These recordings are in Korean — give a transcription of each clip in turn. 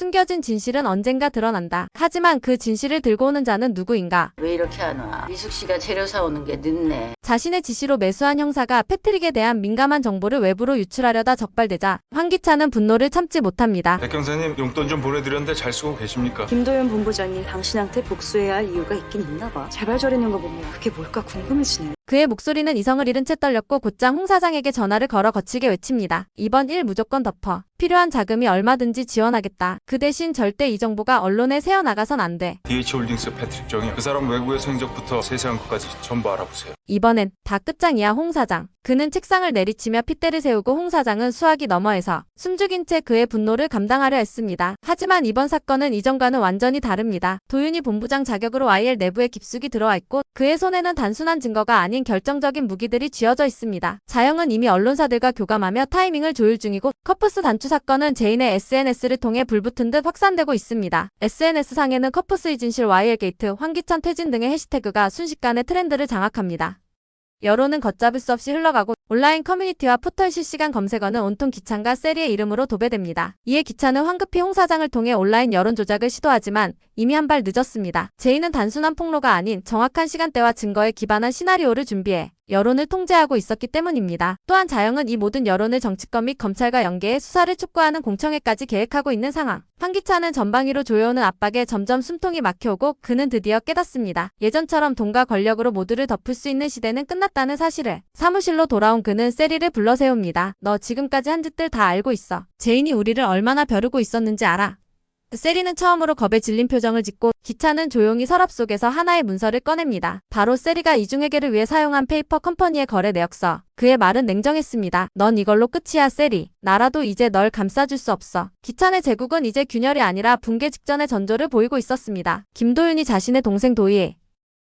숨겨진 진실은 언젠가 드러난다. 하지만 그 진실을 들고 오는 자는 누구인가? 왜 이렇게 안 와? 미숙 씨가 재료 사오는 게 늦네. 자신의 지시로 매수한 형사가 패트릭에 대한 민감한 정보를 외부로 유출하려다 적발되자 황기찬은 분노를 참지 못합니다. 백 형사님, 용돈 좀 보내드렸는데 잘 쓰고 계십니까? 김도현 본부장이 당신한테 복수해야 할 이유가 있긴 있나 봐. 재발 저리는 거 보면 그게 뭘까 궁금해지네. 그의 목소리는 이성을 잃은 채 떨렸고 곧장 홍 사장에게 전화를 걸어 거치게 외칩니다. 이번 일 무조건 덮어. 필요한 자금이 얼마든지 지원하겠다. 그 대신 절대 이 정보가 언론에 새어나가선 안 돼. DH홀딩스 패트릭 정이 그 사람 외국의 행적부터 세세한 것까지 전부 알아보세요. 이번엔 다 끝장이야 홍 사장. 그는 책상을 내리치며 핏대를 세우고 홍 사장은 수화기 너머에서 숨죽인 채 그의 분노를 감당하려 했습니다. 하지만 이번 사건은 이전과는 완전히 다릅니다. 도윤이 본부장 자격으로 YL 내부에 깊숙이 들어와 있고 그의 손에는 단순한 증거가 아닌 결정적인 무기들이 쥐어져 있습니다. 자영은 이미 언론사들과 교감하며 타이밍을 조율 중이고 커프스 단추 사건은 제인의 SNS를 통해 불붙은 듯 확산되고 있습니다. SNS상에는 커프스의 진실 YL 게이트, 황기찬 퇴진 등의 해시태그가 순식간에 트렌드를 장악합니다. 여론은 걷잡을 수 없이 흘러가고 온라인 커뮤니티와 포털 실시간 검색어는 온통 기찬과 세리의 이름으로 도배됩니다. 이에 기찬은 황급히 홍 사장을 통해 온라인 여론 조작을 시도하지만 이미 한 발 늦었습니다. 제인은 단순한 폭로가 아닌 정확한 시간대와 증거에 기반한 시나리오를 준비해 여론을 통제하고 있었기 때문입니다. 또한 자영은 이 모든 여론을 정치권 및 검찰과 연계해 수사를 촉구하는 공청회까지 계획하고 있는 상황. 황기찬은 전방위로 조여오는 압박에 점점 숨통이 막혀오고 그는 드디어 깨닫습니다. 예전처럼 돈과 권력으로 모두를 덮을 수 있는 시대는 끝났다는 사실을. 사무실로 돌아온 그는 세리를 불러 세웁니다. 너 지금까지 한 짓들 다 알고 있어. 제인이 우리를 얼마나 벼르고 있었는지 알아. 세리는 처음으로 겁에 질린 표정을 짓고 기찬은 조용히 서랍 속에서 하나의 문서를 꺼냅니다. 바로 세리가 이중회계를 위해 사용한 페이퍼 컴퍼니의 거래 내역서. 그의 말은 냉정했습니다. 넌 이걸로 끝이야 세리. 나라도 이제 널 감싸줄 수 없어. 기찬의 제국은 이제 균열이 아니라 붕괴 직전의 전조를 보이고 있었습니다. 김도윤이 자신의 동생 도희의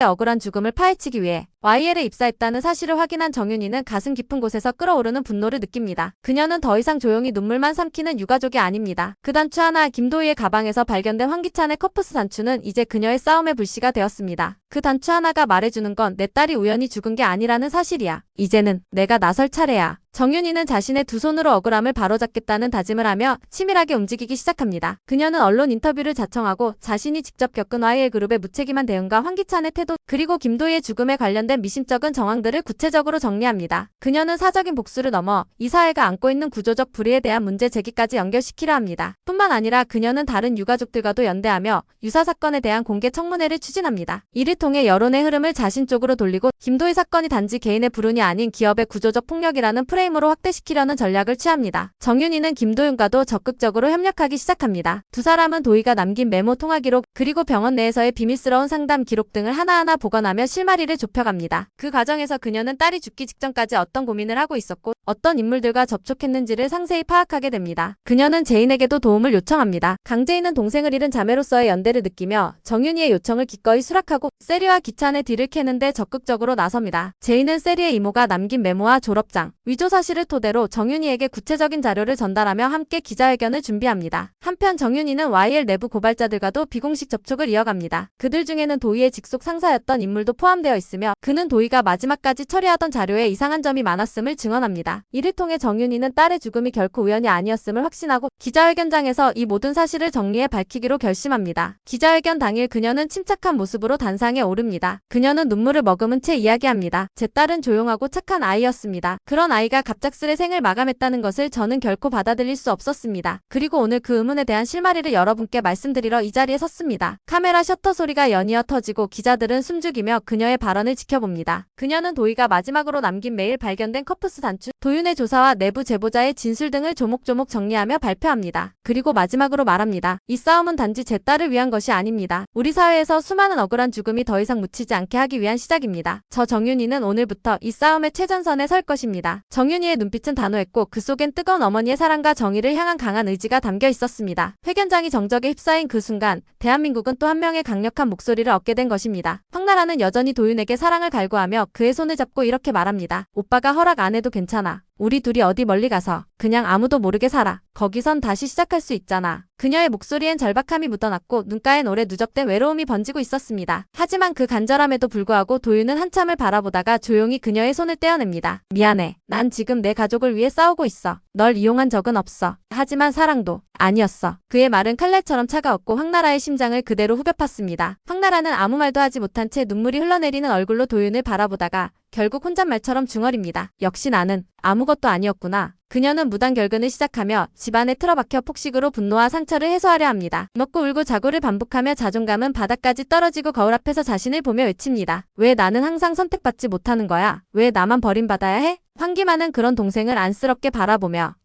억울한 죽음을 파헤치기 위해 YL에 입사했다는 사실을 확인한 정윤이는 가슴 깊은 곳에서 끓어오르는 분노를 느낍니다. 그녀는 더 이상 조용히 눈물만 삼키는 유가족이 아닙니다. 그 단추 하나, 김도희의 가방에서 발견된 황기찬의 커프스 단추는 이제 그녀의 싸움의 불씨가 되었습니다. 그 단추 하나가 말해주는 건 내 딸이 우연히 죽은 게 아니라는 사실이야. 이제는 내가 나설 차례야. 정윤이는 자신의 두 손으로 억울함을 바로잡겠다는 다짐을 하며 치밀하게 움직이기 시작합니다. 그녀는 언론 인터뷰를 자청하고 자신이 직접 겪은 YL 그룹의 무책임한 대응과 황기찬의 태도 그리고 김도희의 죽음에 관련된 미심쩍은 정황들을 구체적으로 정리합니다. 그녀는 사적인 복수를 넘어 이 사회가 안고 있는 구조적 불의에 대한 문제 제기까지 연결시키려 합니다. 뿐만 아니라 그녀는 다른 유가족들과도 연대하며 유사 사건에 대한 공개 청문회를 추진합니다. 이를 통해 여론의 흐름을 자신 쪽으로 돌리고 김도희 사건이 단지 개인의 불운이 아닌 기업의 구조적 폭력이라는 프레임으로 확대시키려는 전략을 취합니다. 정윤이는 김도윤과도 적극적으로 협력하기 시작합니다. 두 사람은 도희가 남긴 메모 통화 기록 그리고 병원 내에서의 비밀스러운 상담 기록 등을 하나하나 복원하며 실마리를 좁혀갑니다. 그 과정에서 그녀는 딸이 죽기 직전까지 어떤 고민을 하고 있었고 어떤 인물들과 접촉했는지를 상세히 파악하게 됩니다. 그녀는 제인에게도 도움을 요청합니다. 강제인은 동생을 잃은 자매로서의 연대를 느끼며 정윤이의 요청을 기꺼이 수락하고 세리와 기찬의 뒤를 캐는데 적극적으로 나섭니다. 제인은 세리의 이모가 남긴 메모와 졸업장, 위조 사실을 토대로 정윤이에게 구체적인 자료를 전달하며 함께 기자회견을 준비합니다. 한편 정윤이는 YL 내부 고발자들과도 비공식 접촉을 이어갑니다. 그들 중에는 도희의 직속 상사였던 인물도 포함되어 있으며 그는 도희가 마지막까지 처리하던 자료에 이상한 점이 많았음을 증언합니다. 이를 통해 정윤이는 딸의 죽음이 결코 우연이 아니었음을 확신하고 기자회견장에서 이 모든 사실을 정리해 밝히기로 결심합니다. 기자회견 당일 그녀는 침착한 모습으로 단상에 오릅니다. 그녀는 눈물을 머금은 채 이야기합니다. 제 딸은 조용하고 착한 아이였습니다. 그런 아이가 갑작스레 생을 마감했다는 것을 저는 결코 받아들일 수 없었습니다. 그리고 오늘 그 의문에 대한 실마리를 여러분께 말씀드리러 이 자리에 섰습니다. 카메라 셔터 소리가 연이어 터지고 기자들은 숨죽이며 그녀의 발언을 지켜봅니다. 그녀는 도희가 마지막으로 남긴 메일, 발견된 커프스 단추, 도윤의 조사와 내부 제보자의 진술 등을 조목조목 정리하며 발표합니다. 그리고 마지막으로 말합니다. 이 싸움은 단지 제 딸을 위한 것이 아닙니다. 우리 사회에서 수많은 억울한 죽음이 더 이상 묻히지 않게 하기 위한 시작입니다. 저 정윤이는 오늘부터 이 싸움의 최전선에 설 것입니다. 정윤이의 눈빛은 단호했고 그 속엔 뜨거운 어머니의 사랑과 정의를 향한 강한 의지가 담겨 있었습니다. 회견장이 정적에 휩싸인 그 순간 대한민국은 또 한 명의 강력한 목소리를 얻게 된 것입니다. 황나라는 여전히 도윤에게 사랑을 갈구하며 그의 손을 잡고 이렇게 말합니다. 오빠가 허락 안 해도 괜찮아. 거야. 우리 둘이 어디 멀리 가서 그냥 아무도 모르게 살아. 거기선 다시 시작할 수 있잖아. 그녀의 목소리엔 절박함이 묻어났고 눈가엔 오래 누적된 외로움이 번지고 있었습니다. 하지만 그 간절함에도 불구하고 도윤은 한참을 바라보다가 조용히 그녀의 손을 떼어냅니다. 미안해. 난 지금 내 가족을 위해 싸우고 있어. 널 이용한 적은 없어. 하지만 사랑도 아니었어. 그의 말은 칼날처럼 차가웠고 황나라의 심장을 그대로 후벼 팠습니다. 황나라는 아무 말도 하지 못한 채 눈물이 흘러내리는 얼굴로 도윤을 바라보다가 결국 혼잣말처럼 중얼입니다. 역시 나는 아무것도 아니었구나. 그녀는 무단 결근을 시작하며 집안에 틀어박혀 폭식으로 분노와 상처를 해소하려 합니다. 먹고 울고 자고를 반복하며 자존감은 바닥까지 떨어지고 거울 앞에서 자신을 보며 외칩니다. 왜 나는 항상 선택받지 못하는 거야? 왜 나만 버림받아야 해? 황기만은 그런 동생을 안쓰럽게 바라보며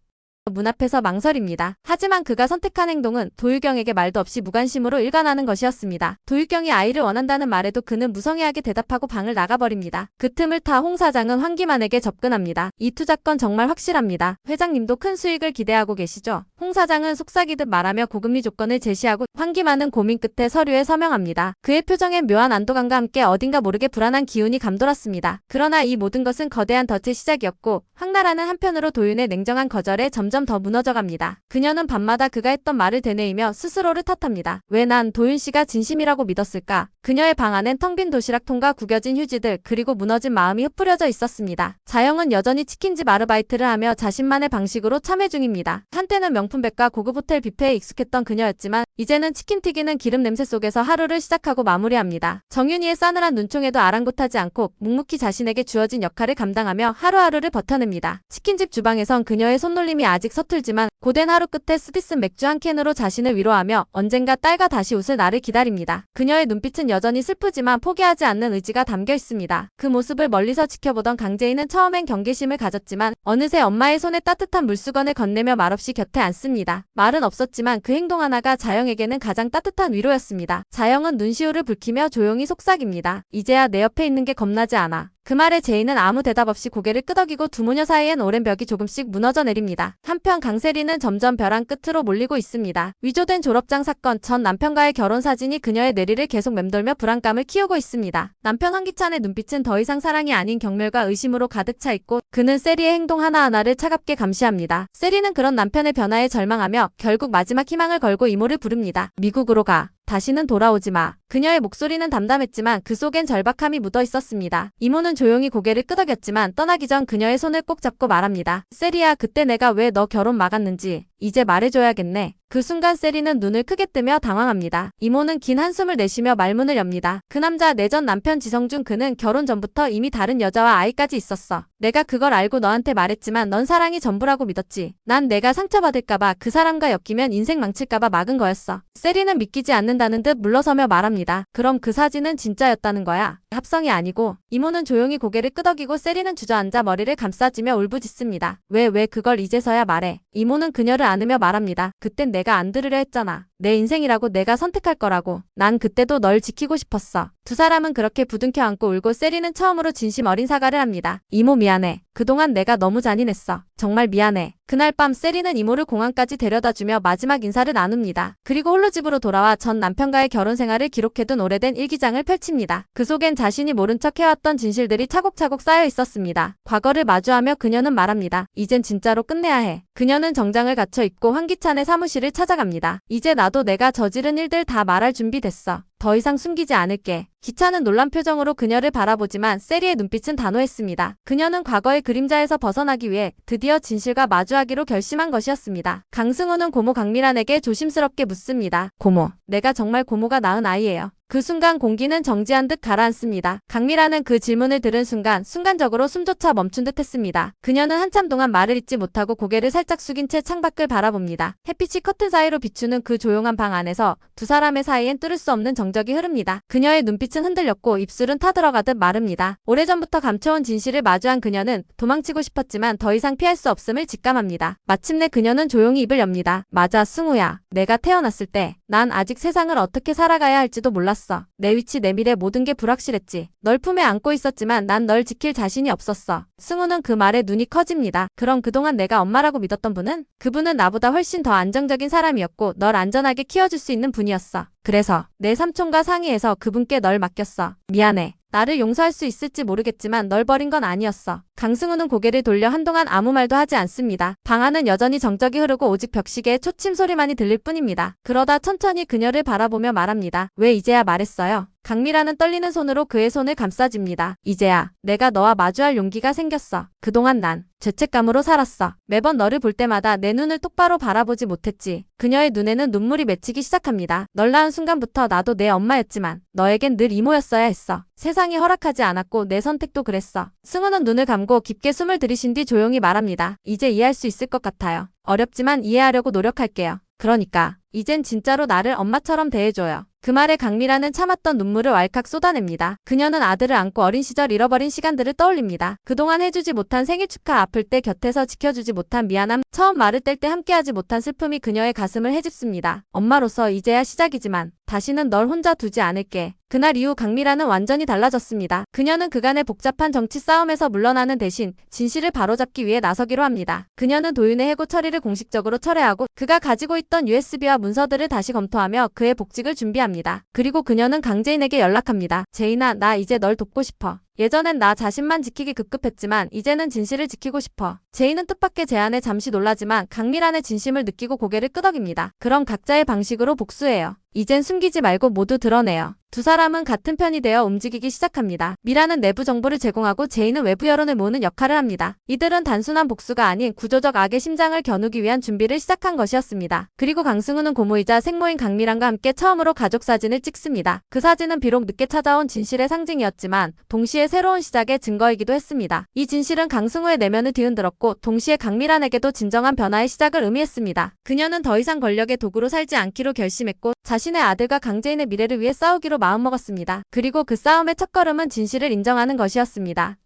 문 앞에서 망설입니다. 하지만 그가 선택한 행동은 도유경에게 말도 없이 무관심으로 일관하는 것이었습니다. 도유경이 아이를 원한다는 말에도 그는 무성의하게 대답하고 방을 나가버립니다. 그 틈을 타 홍 사장은 황기만에게 접근합니다. 이 투자건 정말 확실합니다. 회장님도 큰 수익을 기대하고 계시죠? 홍 사장은 속삭이듯 말하며 고금리 조건을 제시하고 황기만은 고민 끝에 서류에 서명합니다. 그의 표정엔 묘한 안도감과 함께 어딘가 모르게 불안한 기운이 감돌았습니다. 그러나 이 모든 것은 거대한 덫의 시작이었고 황나라는 한편으로 도윤의 냉정한 거절에 점점 더 무너져갑니다. 그녀는 밤마다 그가 했던 말을 되뇌이며 스스로를 탓합니다. 왜 난 도윤 씨가 진심이라고 믿었을까? 그녀의 방 안엔 텅 빈 도시락통과 구겨진 휴지들 그리고 무너진 마음이 흩뿌려져 있었습니다. 자영은 여전히 치킨집 아르바이트를 하며 자신만의 방식으로 참회 중입니다. 한때는 명품백과 고급 호텔 뷔페에 익숙했던 그녀였지만 이제는 치킨 튀기는 기름 냄새 속에서 하루를 시작하고 마무리합니다. 정윤이의 싸늘한 눈총에도 아랑곳하지 않고 묵묵히 자신에게 주어진 역할을 감당하며 하루하루를 버텨냅니다. 치킨집 주방에선 그녀의 손놀림이 아직 서툴지만 고된 하루 끝에 스디슨 맥주 한 캔으로 자신을 위로하며 언젠가 딸과 다시 웃을 날을 기다립니다. 그녀의 눈빛은 여전히 슬프지만 포기하지 않는 의지가 담겨 있습니다. 그 모습을 멀리서 지켜보던 강재인은 처음엔 경계심을 가졌지만 어느새 엄마의 손에 따뜻한 물수건을 건네며 말없이 곁에 앉습니다. 말은 없었지만 그 행동 하나가 자영에게는 가장 따뜻한 위로였습니다. 자영은 눈시울을 붉히며 조용히 속삭입니다. 이제야 내 옆에 있는 게 겁나지 않아. 그 말에 제인은 아무 대답 없이 고개를 끄덕이고 두 모녀 사이엔 오랜 벽이 조금씩 무너져 내립니다. 한편 강세리는 점점 벼랑 끝으로 몰리고 있습니다. 위조된 졸업장 사건, 전 남편과의 결혼 사진이 그녀의 뇌리를 계속 맴돌며 불안감을 키우고 있습니다. 남편 황기찬의 눈빛은 더 이상 사랑이 아닌 경멸과 의심으로 가득 차 있고 그는 세리의 행동 하나하나를 차갑게 감시합니다. 세리는 그런 남편의 변화에 절망하며 결국 마지막 희망을 걸고 이모를 부릅니다. 미국으로 가. 다시는 돌아오지 마. 그녀의 목소리는 담담했지만 그 속엔 절박함이 묻어 있었습니다. 이모는 조용히 고개를 끄덕였지만 떠나기 전 그녀의 손을 꼭 잡고 말합니다. 세리야, 그때 내가 왜 너 결혼 막았는지 이제 말해줘야겠네. 그 순간 세리는 눈을 크게 뜨며 당황합니다. 이모는 긴 한숨을 내쉬며 말문을 엽니다. 그 남자 내 전 남편 지성준, 그는 결혼 전부터 이미 다른 여자와 아이까지 있었어. 내가 그걸 알고 너한테 말했지만 넌 사랑이 전부라고 믿었지. 난 내가 상처받을까봐, 그 사람과 엮이면 인생 망칠까봐 막은 거였어. 세리는 믿기지 않는다는 듯 물러서며 말합니다. 그럼 그 사진은 진짜였다는 거야? 합성이 아니고. 이모는 조용히 고개를 끄덕이고 세리는 주저앉아 머리를 감싸지며 울부짖습니다. 왜 그걸 이제서야 말해? 이모는 그녀를 안으며 말합니다. 그땐 내가 안 들으려 했잖아. 내 인생이라고, 내가 선택할 거라고. 난 그때도 널 지키고 싶었어. 두 사람은 그렇게 부둥켜 안고 울고 세리는 처음으로 진심 어린 사과를 합니다. 이모 미안해. 그동안 내가 너무 잔인했어. 정말 미안해. 그날 밤 세리는 이모를 공항까지 데려다주며 마지막 인사를 나눕니다. 그리고 홀로 집으로 돌아와 전 남편과의 결혼 생활을 기록해둔 오래된 일기장을 펼칩니다. 그 속엔 자신이 모른 척 해왔던 진실들이 차곡차곡 쌓여 있었습니다. 과거를 마주하며 그녀는 말합니다. 이젠 진짜로 끝내야 해. 그녀는 정장을 갖춰 입고 황기찬의 사무실을 찾아갑니다. 이제 나도 내가 저지른 일들 다 말할 준비 됐어. 더 이상 숨기지 않을게. 기찬은 놀란 표정으로 그녀를 바라보지만 세리의 눈빛은 단호했습니다. 그녀는 과거의 그림자에서 벗어나기 위해 드디어 진실과 마주하기로 결심한 것이었습니다. 강승우는 고모 강미란에게 조심스럽게 묻습니다. 고모, 내가 정말 고모가 낳은 아이예요. 그 순간 공기는 정지한 듯 가라앉습니다. 강미란은 그 질문을 들은 순간적으로 숨조차 멈춘 듯 했습니다. 그녀는 한참 동안 말을 잇지 못하고 고개를 살짝 숙인 채 창밖을 바라봅니다. 햇빛이 커튼 사이로 비추는 그 조용한 방 안에서 두 사람의 사이엔 뚫을 수 없는 정적이 흐릅니다. 그녀의 눈빛은 흔들렸고 입술은 타들어가듯 마릅니다. 오래전부터 감춰온 진실을 마주한 그녀는 도망치고 싶었지만 더 이상 피할 수 없음을 직감합니다. 마침내 그녀는 조용히 입을 엽니다. 맞아, 승우야. 내가 태어났을 때 난 아직 세상을 어떻게 살아가야 할지도 몰랐어. 내 위치, 내 미래, 모든 게 불확실했지. 널 품에 안고 있었지만 난 널 지킬 자신이 없었어. 승우는 그 말에 눈이 커집니다. 그럼 그동안 내가 엄마라고 믿었던 분은? 그분은 나보다 훨씬 더 안정적인 사람이었고 널 안전하게 키워줄 수 있는 분이었어. 그래서 내 삼촌과 상의해서 그분께 널 맡겼어. 미안해. 나를 용서할 수 있을지 모르겠지만 널 버린 건 아니었어. 강승우는 고개를 돌려 한동안 아무 말도 하지 않습니다. 방 안은 여전히 정적이 흐르고 오직 벽시계의 초침 소리만이 들릴 뿐입니다. 그러다 천천히 그녀를 바라보며 말합니다. 왜 이제야 말했어요? 강미라는 떨리는 손으로 그의 손을 감싸집니다. 이제야 내가 너와 마주할 용기가 생겼어. 그동안 난 죄책감으로 살았어. 매번 너를 볼 때마다 내 눈을 똑바로 바라보지 못했지. 그녀의 눈에는 눈물이 맺히기 시작합니다. 널 낳은 순간부터 나도 내 엄마였지만 너에겐 늘 이모였어야 했어. 세상이 허락하지 않았고 내 선택도 그랬어. 승우는 눈을 감고 깊게 숨을 들이신 뒤 조용히 말합니다. 이제 이해할 수 있을 것 같아요. 어렵지만 이해하려고 노력할게요. 그러니까 이젠 진짜로 나를 엄마처럼 대해줘요. 그 말에 강미라는 참았던 눈물을 왈칵 쏟아냅니다. 그녀는 아들을 안고 어린 시절 잃어버린 시간들을 떠올립니다. 그동안 해주지 못한 생일 축하, 아플 때 곁에서 지켜주지 못한 미안함, 처음 말을 뗄 때 함께하지 못한 슬픔이 그녀의 가슴을 헤집습니다. 엄마로서 이제야 시작이지만 다시는 널 혼자 두지 않을게. 그날 이후 강미라는 완전히 달라졌습니다. 그녀는 그간의 복잡한 정치 싸움에서 물러나는 대신 진실을 바로잡기 위해 나서기로 합니다. 그녀는 도윤의 해고 처리를 공식적으로 철회하고 그가 가지고 있던 USB와 문서들을 다시 검토하며 그의 복직을 준비합니다. 그리고 그녀는 강재인에게 연락합니다. 재인아, 나 이제 널 돕고 싶어. 예전엔 나 자신만 지키기 급급했지만 이제는 진실을 지키고 싶어. 제이는 뜻밖의 제안에 잠시 놀라지만 강미란의 진심을 느끼고 고개를 끄덕입니다. 그럼 각자의 방식으로 복수해요. 이젠 숨기지 말고 모두 드러내요. 두 사람은 같은 편이 되어 움직이기 시작합니다. 미라는 내부 정보를 제공하고 제이는 외부 여론을 모으는 역할을 합니다. 이들은 단순한 복수가 아닌 구조적 악의 심장을 겨누기 위한 준비를 시작한 것이었습니다. 그리고 강승우는 고모이자 생모인 강미란과 함께 처음으로 가족 사진을 찍습니다. 그 사진은 비록 늦게 찾아온 진실의 상징이었지만 동시에 새로운 시작의 증거이기도 했습니다. 이 진실은 강승우의 내면을 뒤흔들었고 동시에 강미란에게도 진정한 변화의 시작을 의미했습니다. 그녀는 더 이상 권력의 도구로 살지 않기로 결심했고 자신의 아들과 강재인의 미래를 위해 싸우기로 마음먹었습니다. 그리고 그 싸움의 첫걸음은 진실을 인정하는 것이었습니다.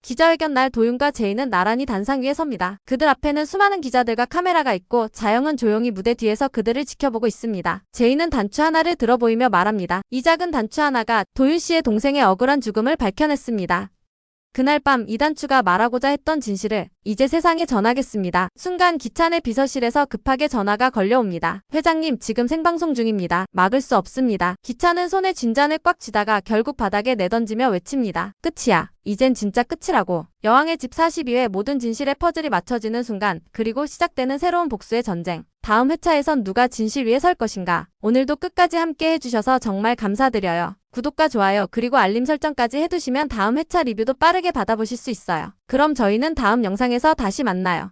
기자회견 날 도윤과 제이는 나란히 단상 위에 섭니다. 그들 앞에는 수많은 기자들과 카메라가 있고 자영은 조용히 무대 뒤에서 그들을 지켜보고 있습니다. 제이는 단추 하나를 들어 보이며 말합니다. 이 작은 단추 하나가 도윤 씨의 동생의 억울한 죽음을 밝혀냈습니다. 그날 밤 이 단추가 말하고자 했던 진실을 이제 세상에 전하겠습니다. 순간 기차 내 비서실에서 급하게 전화가 걸려옵니다. 회장님, 지금 생방송 중입니다. 막을 수 없습니다. 기차는 손에 진잔을 꽉 쥐다가 결국 바닥에 내던지며 외칩니다. 끝이야. 이젠 진짜 끝이라고. 여왕의 집 42회 모든 진실의 퍼즐이 맞춰지는 순간, 그리고 시작되는 새로운 복수의 전쟁. 다음 회차에선 누가 진실 위에 설 것인가? 오늘도 끝까지 함께 해주셔서 정말 감사드려요. 구독과 좋아요 그리고 알림 설정까지 해두시면 다음 회차 리뷰도 빠르게 받아보실 수 있어요. 그럼 저희는 다음 영상에서 다시 만나요.